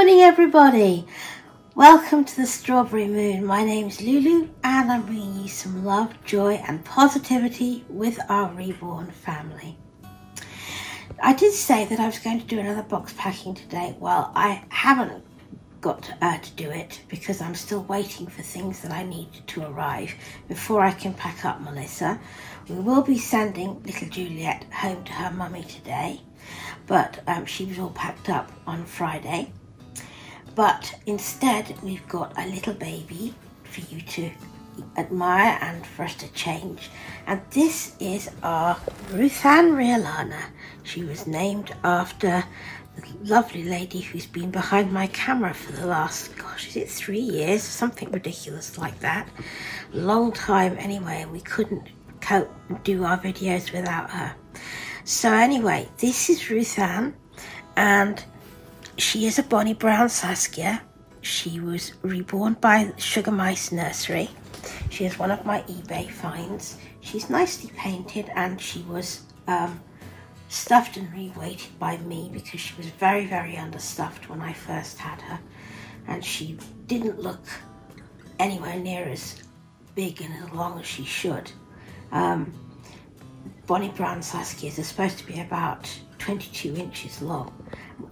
morning, everybody. Welcome to the Strawberry Moon. My name's Lulu and I'm bringing you some love, joy and positivity with our Reborn family. I did say that I was going to do another box packing today. Well, I haven't got to do it because I'm still waiting for things that I need to arrive before I can pack up Melissa. We will be sending little Juliet home to her mummy today, but she was all packed up on Friday. But instead we've got a little baby for you to admire and for us to change. And this is our Ruthanne Riolana. She was named after the lovely lady who's been behind my camera for the last, gosh, is it 3 years? Something ridiculous like that. Long time anyway, and we couldn't cope and do our videos without her. So anyway, this is Ruthanne, and she is a Bonnie Brown Saskia. She was reborn by Sugar Mice Nursery. She is one of my eBay finds. She's nicely painted and she was stuffed and reweighted by me because she was very, very understuffed when I first had her. And she didn't look anywhere near as big and as long as she should. Bonnie Brown Saskias are supposed to be about 22 inches long.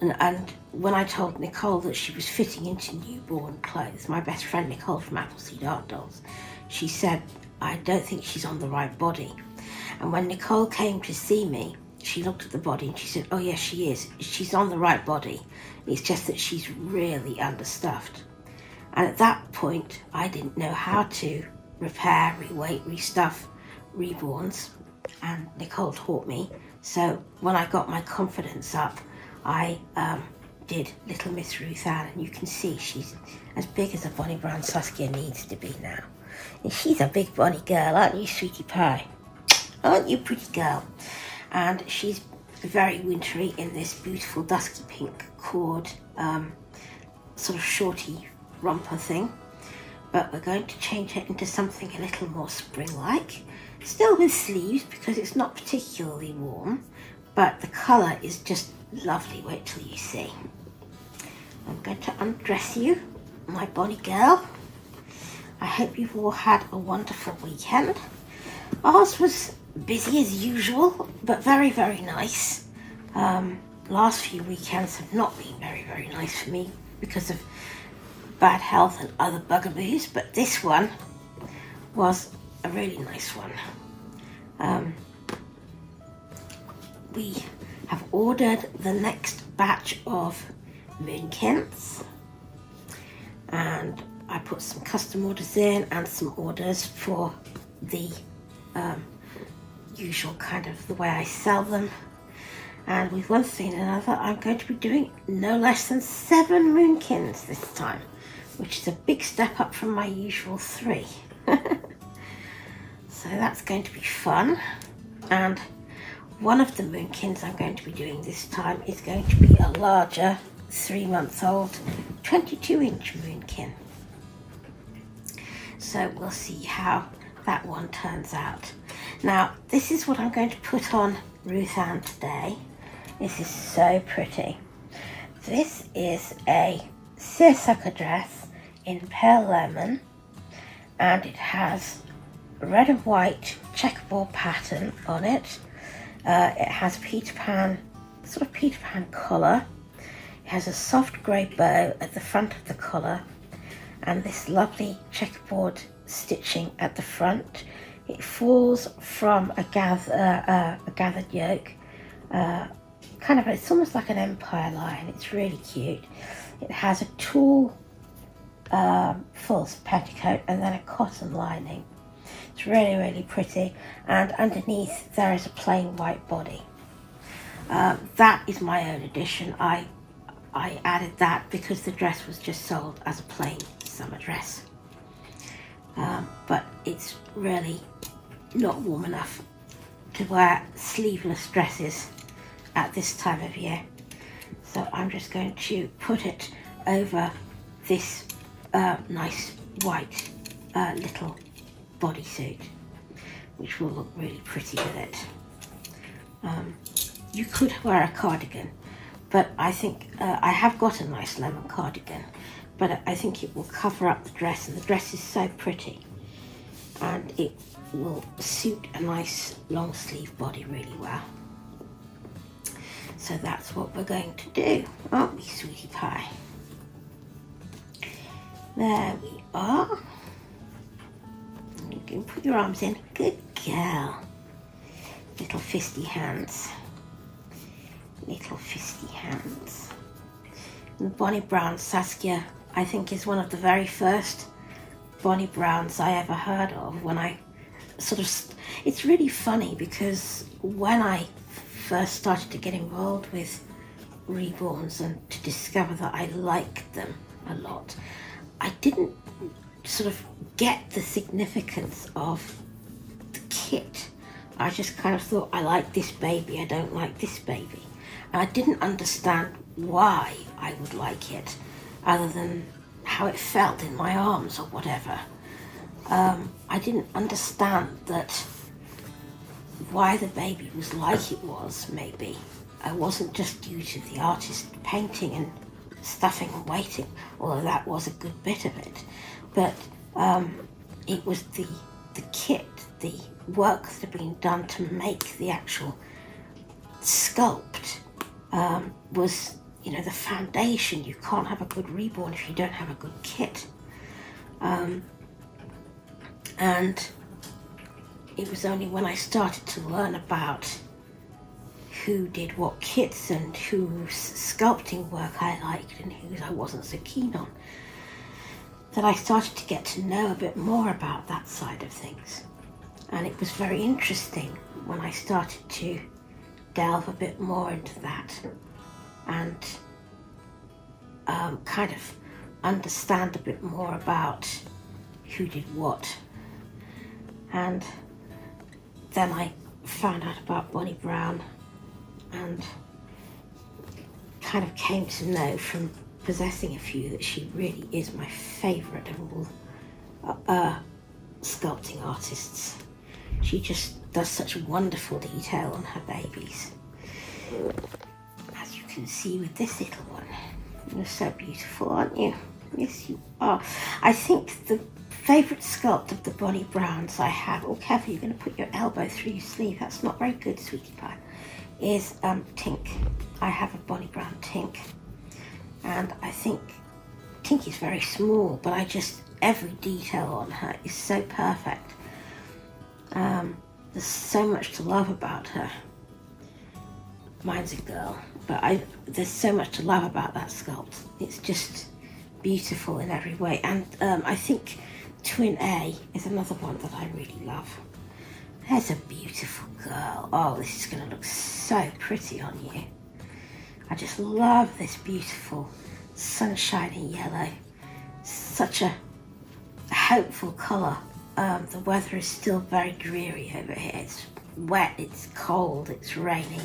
And when I told Nicole that she was fitting into newborn clothes, my best friend Nicole from Appleseed Art Dolls, she said, I don't think she's on the right body. And when Nicole came to see me, she looked at the body and she said, oh yes, she is. She's on the right body. It's just that she's really understuffed. And at that point, I didn't know how to repair, reweight, restuff reborns. And Nicole taught me. So when I got my confidence up, I did little Miss Ruthanne, and you can see she's as big as a Bonnie Brown Saskia needs to be now. And she's a big Bonnie girl, aren't you, sweetie pie? Aren't you, pretty girl? And she's very wintry in this beautiful dusky pink cord, sort of shorty romper thing. But we're going to change it into something a little more spring-like. Still with sleeves because it's not particularly warm, but the colour is just lovely. Wait till you see. I'm going to undress you, my Bonnie girl. I hope you've all had a wonderful weekend. Ours was busy as usual, but very, very nice. Last few weekends have not been very, very nice for me because of bad health and other bugaboos, but this one was a really nice one. We have ordered the next batch of moonkins, and I put some custom orders in and some orders for the usual kind of the way I sell them. And with one thing and another, I'm going to be doing no less than 7 moonkins this time, which is a big step up from my usual 3. So that's going to be fun. And one of the moonkins I'm going to be doing this time is going to be a larger 3-month-old 22-inch moonkin. So we'll see how that one turns out. Now, this is what I'm going to put on Ruthanne today. This is so pretty. This is a seersucker dress in pale lemon, and it has red and white checkerboard pattern on it. It has Peter Pan, sort of Peter Pan collar. It has a soft grey bow at the front of the collar and this lovely checkerboard stitching at the front. It falls from a gathered yoke. Kind of, it's almost like an empire line. It's really cute. It has a tulle false petticoat and then a cotton lining. It's really, really pretty, and underneath there is a plain white body. That is my own addition. I added that because the dress was just sold as a plain summer dress. But it's really not warm enough to wear sleeveless dresses at this time of year. So I'm just going to put it over this nice white little bodysuit, which will look really pretty with it. You could wear a cardigan, but I think I have got a nice lemon cardigan, but I think it will cover up the dress, and the dress is so pretty, and it will suit a nice long sleeve body really well. So that's what we're going to do, aren't we, sweetie pie? There we are. You can put your arms in. Good girl. Little fisty hands. Little fisty hands. And the Bonnie Brown Saskia, I think, is one of the very first Bonnie Browns I ever heard of. When I it's really funny because when I first started to get involved with Reborns and to discover that I liked them a lot, I didn't sort of get the significance of the kit. I just kind of thought, I like this baby, I don't like this baby. And I didn't understand why I would like it, other than how it felt in my arms or whatever. I didn't understand that why the baby was like it was, maybe. It wasn't just due to the artist painting and stuffing and waiting, although that was a good bit of it. But it was the kit, the work that had been done to make the actual sculpt was, you know, the foundation. You can't have a good Reborn if you don't have a good kit. And it was only when I started to learn about who did what kits and whose sculpting work I liked and whose I wasn't so keen on, that I started to get to know a bit more about that side of things. And it was very interesting when I started to delve a bit more into that and kind of understand a bit more about who did what. And then I found out about Bonnie Brown and kind of came to know from possessing a few that she really is my favourite of all sculpting artists. She just does such wonderful detail on her babies. As you can see with this little one. You're so beautiful, aren't you? Yes, you are. I think the favourite sculpt of the Bonnie Browns I have, oh careful, you're going to put your elbow through your sleeve, that's not very good, sweetie pie, is Tink. I have a Bonnie Brown Tink, and I think Tink is very small, but every detail on her is so perfect. There's so much to love about her. Mine's a girl, but there's so much to love about that sculpt. It's just beautiful in every way, and I think Twin A is another one that I really love. There's a beautiful girl. Oh, this is going to look so pretty on you. I just love this beautiful sunshiny yellow. Such a hopeful colour. The weather is still very dreary over here. It's wet, it's cold, it's rainy.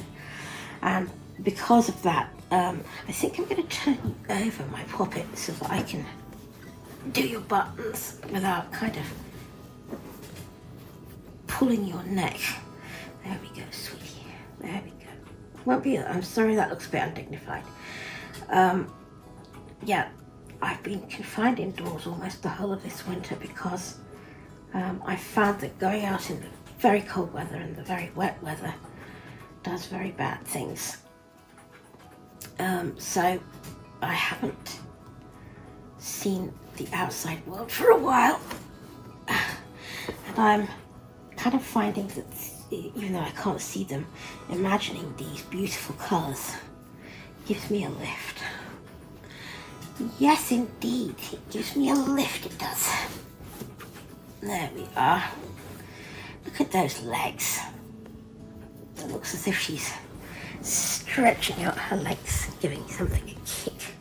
And because of that, I think I'm going to turn you over, my poppet, so that I can do your buttons without kind of pulling your neck. There we go, sweetie. There we go. Won't be. I'm sorry, that looks a bit undignified. Yeah, I've been confined indoors almost the whole of this winter because I found that going out in the very cold weather and the very wet weather does very bad things. So I haven't seen the outside world for a while, and I'm kind of finding that even though I can't see them, imagining these beautiful colours gives me a lift. Yes, indeed, it gives me a lift, it does. There we are. Look at those legs. It looks as if she's stretching out her legs, giving something a kick.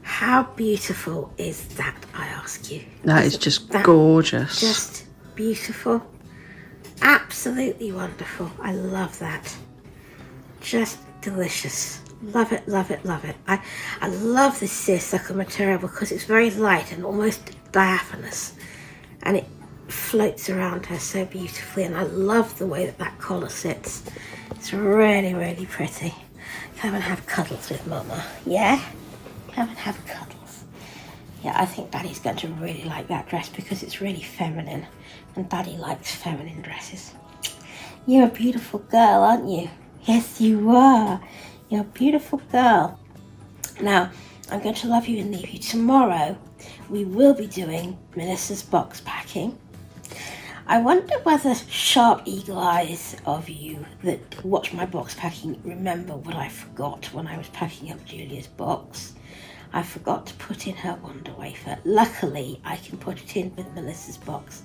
How beautiful is that, I ask you? That is just gorgeous. Just beautiful. Absolutely wonderful. I love that. Just delicious. Love it, love it, love it. I love this seersucker material because it's very light and almost diaphanous. And it floats around her so beautifully, and I love the way that collar sits. It's really, really pretty. Come and have cuddles with Mama, yeah? Come and have cuddles. Yeah, I think Daddy's going to really like that dress because it's really feminine, and Daddy likes feminine dresses. You're a beautiful girl, aren't you? Yes, you are. You're a beautiful girl. Now, I'm going to love you and leave you. Tomorrow, we will be doing Melissa's box packing. I wonder whether sharp eagle eyes of you that watch my box packing remember what I forgot when I was packing up Julia's box. I forgot to put in her Wonder Wafer. Luckily, I can put it in with Melissa's box.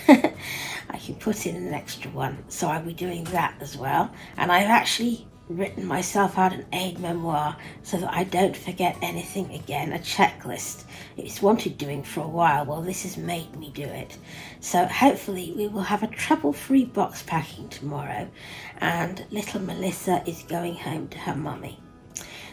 I can put in an extra one, so I'll be doing that as well. And I've actually written myself out an aid memoir so that I don't forget anything again, a checklist. It's wanted doing for a while. Well, this has made me do it. So hopefully we will have a trouble-free box packing tomorrow, and little Melissa is going home to her mummy.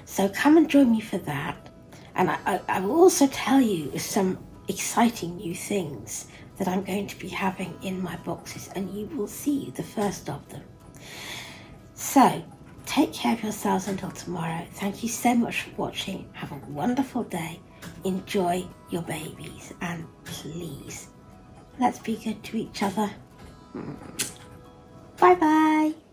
So come and join me for that. And I will also tell you some exciting new things that I'm going to be having in my boxes, and you will see the first of them. So, take care of yourselves until tomorrow. Thank you so much for watching. Have a wonderful day. Enjoy your babies, and please, let's be good to each other. Bye-bye.